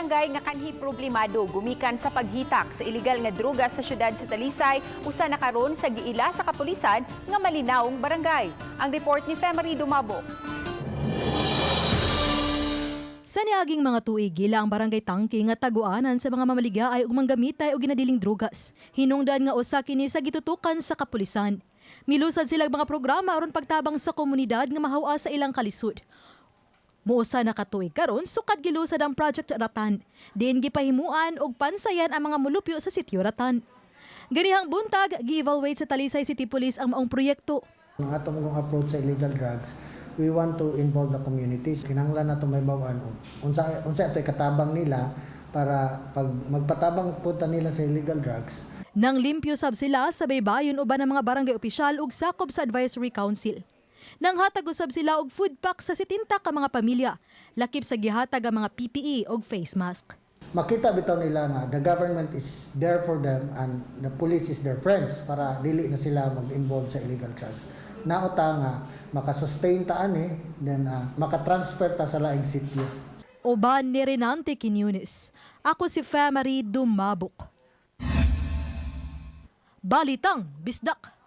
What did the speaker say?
barangay nga kanhi problemado gumikan sa paghitak sa illegal nga droga sa syudad sa Talisay usa na karon sa giila sa kapulisan nga malinawong barangay. Ang report ni Femery Dumabo. Sa niaging mga tuig, gila ang barangay Tangke nga taguanan sa mga mamaligya ay ug manggamitay og ginadiling drogas. Hinungdan nga usa kini sa gitutukan sa kapulisan. Milusad sila mga programa aron pagtabang sa komunidad nga mahawa sa ilang kalisod. Muusa na katuig karon sukad gilusad ang Project Ratan. Diin gipahimuan og pansayan ang mga mulupyo sa sitio Ratan. Ganihang buntag, gi-evaluate sa Talisay City Police ang maong proyekto. Ang atong approach sa illegal drugs, we want to involve the communities. Kinahanglan nato may bawaan unsa ito'y katabang nila para pag magpatabang punta nila sa illegal drugs. Nang limpyo sab sila sa baybayon uban ng mga barangay opisyal ug sakop sa Advisory Council. Nang hatag usab sila og food pack sa 70 ka mga pamilya, lakip sa gihatag ang mga PPE og face mask. Makita bitaw nila nga the government is there for them and the police is their friends para dili na sila mag-involve sa illegal drugs. Naota nga makasustain ta ani then makatransfer ta sa laing sitio. Uban ni Renante Quiñones. Ako si Femery Dumabok. Balitang Bisdak.